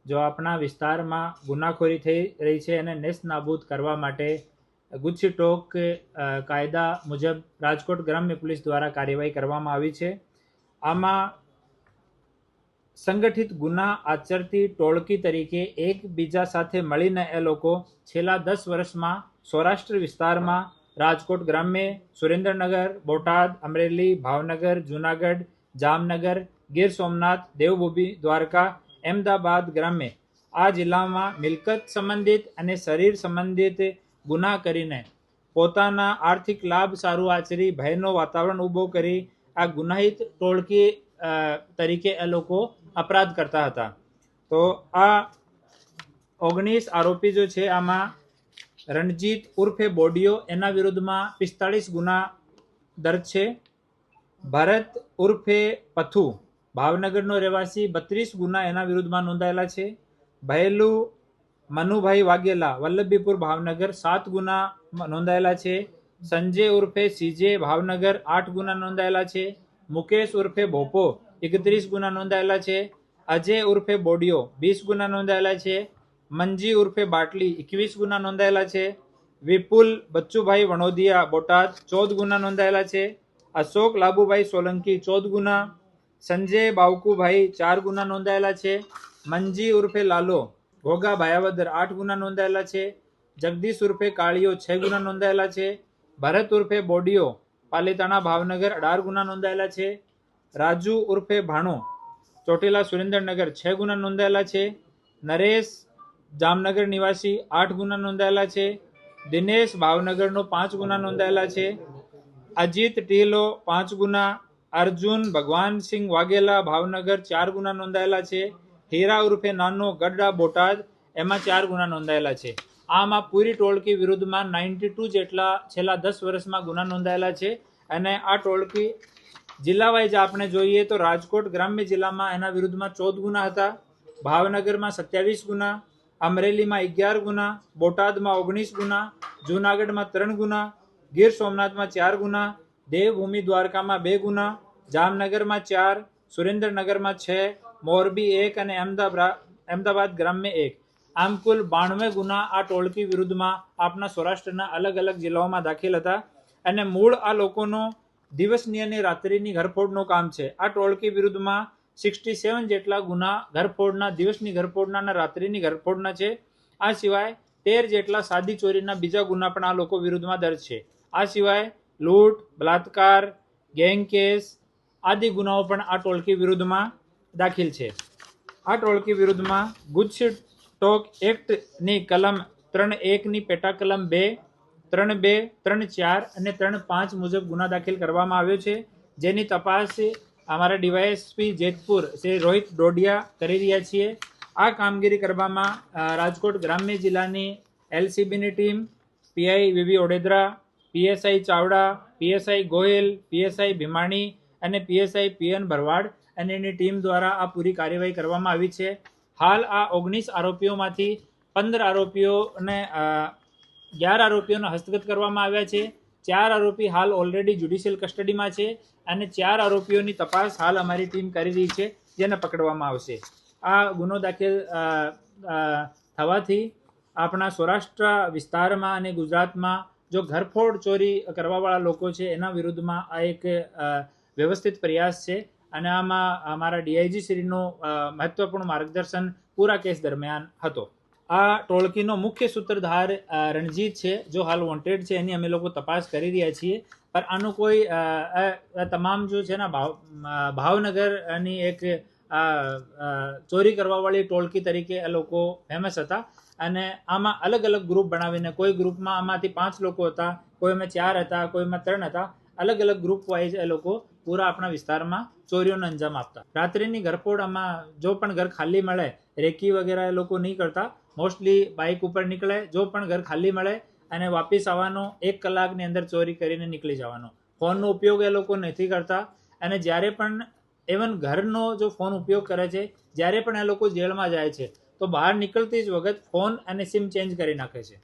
જો આપણા વિસ્તારમાં ગુનાખોરી થઈ રહી છે એને નેસ્ત નાબૂદ કરવા માટે ગુજસીટોક કાયદા મુજબ રાજકોટ ગ્રામ્ય પોલીસ દ્વારા કાર્યવાહી કરવામાં આવી છે। આમાં સંગઠિત ગુના આચરતી ટોળકી તરીકે એકબીજા સાથે મળીને એ લોકો છેલ્લા 10 વર્ષમાં સૌરાષ્ટ્ર વિસ્તારમાં રાજકોટ ગ્રામ્ય, સુરેન્દ્રનગર, બોટાદ, અમરેલી, ભાવનગર, જૂનાગઢ, જામનગર, ગીર સોમનાથ, દેવભૂમિ, દ્વારકા, અમદાવાદ ગ્રામ્ય આ જિલ્લામાં મિલકત સંબંધિત અને શરીર સંબંધિત ગુના કરીને પોતાના આર્થિક લાભ સારું આચરી ભયનો વાતાવરણ ઊભો કરી આ ગુનાહિત ટોળકી તરીકે એ લોકો અપરાધ કરતા હતા। તો આ 19 આરોપી જો છે આમાં રણજીત ઉર્ફે બોડિયો એના વિરુદ્ધમાં 45 ગુના દર્જ છે। ભરત ઉર્ફે પથુ ભાવનગરનો રહેવાસી 32 ગુના એના વિરુદ્ધમાં નોંધાયેલા છે। ભયલુ મનુભાઈ વાઘેલા વલ્લભીપુર ભાવનગર 7 ગુના નોંધાયેલા છે। સંજય ઉર્ફે સીજે ભાવનગર 8 ગુના નોંધાયેલા છે। મુકેશ ઉર્ફે ભોપો 31 ગુના નોંધાયેલા છે। અજય ઉર્ફે બોડિયો 20 ગુના નોંધાયેલા છે। મંજી ઉર્ફે બાટલી 21 ગુના નોંધાયેલા છે। વિપુલ બચ્ચુભાઈ વણોદિયા બોટાદ 14 ગુના નોંધાયેલા છે। અશોક લાબુભાઈ સોલંકી 14 ગુના, સંજય બાવકુભાઈ 4 ગુના નોંધાયેલા છે। મંજી ઉર્ફે લાલો ઘોઘા ભાયાવદર 8 ગુના નોંધાયેલા છે। જગદીશ ઉર્ફે કાળિયો 6 ગુના નોંધાયેલા છે। ભરત ઉર્ફે બોડિયો પાલીતાણા ભાવનગર 18 ગુના નોંધાયેલા છે। રાજુ ઉર્ફે ભાણો ચોટીલા સુરેન્દ્રનગર 6 ગુના નોંધાયેલા છે। નરેશ જામનગર નિવાસી 8 ગુના નોંધાયેલા છે। દિનેશ ભાવનગરનો 5 ગુના નોંધાયેલા છે। અજીત ટીલો 5 ગુના, અર્જુન ભગવાનસિંહ વાઘેલા ભાવનગર 4 ગુના નોંધાયેલા છે। હીરા ઉર્ફે નાનો ગઢડા બોટાદ એમાં 4 ગુના નોંધાયેલા છે। આમાં પૂરી ટોળકી વિરુદ્ધમાં 92 જેટલા છેલ્લા 10 વર્ષમાં ગુના નોંધાયેલા છે। અને આ ટોળકી જિલ્લા વાઇઝ આપણે જોઈએ તો રાજકોટ ગ્રામ્ય જિલ્લામાં એના વિરુદ્ધમાં 14 ગુના હતા, ભાવનગરમાં 27 ગુના, અમરેલીમાં 11 ગુના, બોટાદમાં 19 ગુના, જૂનાગઢમાં 3 ગુના, ગીર સોમનાથમાં 4 ગુના, દેવભૂમિ દ્વારકામાં 2 ગુના, જામનગરમાં 4, સુરેન્દ્રનગરમાં 6, મોરબી 1 અને અમદાવાદ ગ્રામ્ય 1 આમ કુલ 92 ગુના આ ટોળકી વિરુદ્ધમાં આપણા સૌરાષ્ટ્રના અલગ અલગ જિલ્લાઓમાં દાખલ હતા। અને મૂળ આ લોકોનો દિવસની અને રાત્રિની ઘરફોડનું કામ છે। આ ટોળકી વિરુદ્ધમાં 67 જેટલા ગુના ઘરફોડના, દિવસની ઘરફોડના અને રાત્રિની ઘરફોડના છે। આ સિવાય 13 જેટલા સાદી ચોરીના બીજા ગુના પણ આ લોકો વિરુદ્ધમાં દર્જ છે। આ સિવાય લૂંટ, બલાત્કાર, ગેંગ કેસ આદિ ગુનાઓ પણ આ ટોળકી વિરુદ્ધમાં દાખલ છે। આ ટોળકી વિરુદ્ધમાં ગુજસીટોક એક્ટની કલમ 3.1 ની પેટા કલમ 2, 3.2, 3.4 અને 3.5 મુજબ ગુના દાખલ કરવામાં આવ્યો છે, જેની તપાસ અમારા ડીવાયએસપી જેતપુર શ્રી રોહિત ડોડિયા કરી રહ્યા છીએ। આ કામગીરી કરવામાં રાજકોટ ગ્રામ્ય જિલ્લાની એલસીબીની team, PI VV Odedara, PSI Chavda, PSI Goyal, PSI Bhimani અને પીએસઆઈ પીએન ભરવાડ અને એની ટીમ દ્વારા આ પૂરી કાર્યવાહી કરવામાં આવી છે। હાલ આ 19 આરોપીઓમાંથી 15 આરોપીઓને 11 આરોપીઓને હસ્તગત કરવામાં આવ્યા છે। 4 આરોપી હાલ ઓલરેડી જ્યુડિશિયલ કસ્ટડીમાં છે અને 4 આરોપીઓની તપાસ હાલ અમારી ટીમ કરી રહી છે, જેને પકડવામાં આવશે। આ ગુનો દાખલ થવાથી આપણા સૌરાષ્ટ્ર વિસ્તારમાં અને ગુજરાતમાં જો ઘરફોડ ચોરી કરવાવાળા લોકો છે એના વિરુદ્ધમાં આ એક વ્યવસ્થિત પ્રયાસ છે અને આમાં અમારા ડીઆઈજી શ્રીનું મહત્વપૂર્ણ માર્ગદર્શન પૂરા કેસ દરમિયાન હતો। આ ટોળકીનો મુખ્ય સૂત્રધાર રણજીત છે, જો હાલ વોન્ટેડ છે, એની અમે લોકો તપાસ કરી રહ્યા છીએ। પણ આનું કોઈ તમામ જો છે ને ભાવનગરની એક ચોરી કરવાવાળી ટોળકી તરીકે એ લોકો ફેમસ હતા અને આમાં અલગ અલગ ગ્રુપ બનાવીને કોઈ ગ્રુપમાં આમાંથી 5 લોકો હતા, કોઈમાં 4 હતા, કોઈમાં 3 હતા, અલગ અલગ ગ્રુપ વાઇઝ એ લોકો પૂરા આપણા વિસ્તારમાં ચોરીઓનો અંજામ આપતા। રાત્રિની ઘરફોડ આમાં જો પણ ઘર ખાલી મળે, રેકી વગેરે એ લોકો નહીં કરતા, મોસ્ટલી બાઇક ઉપર નીકળે, જો પણ ઘર ખાલી મળે અને વાપસ આવવાનો 1 કલાકની અંદર ચોરી કરીને નીકળી જવાનો। ફોનનો ઉપયોગ એ લોકો નથી કરતા અને જ્યારે પણ ઇવન ઘરનો જો ફોન ઉપયોગ કરે છે, જ્યારે પણ એ લોકો જેલમાં જાય છે તો બહાર નીકળતી જ વખત ફોન અને સિમ ચેન્જ કરી નાખે છે।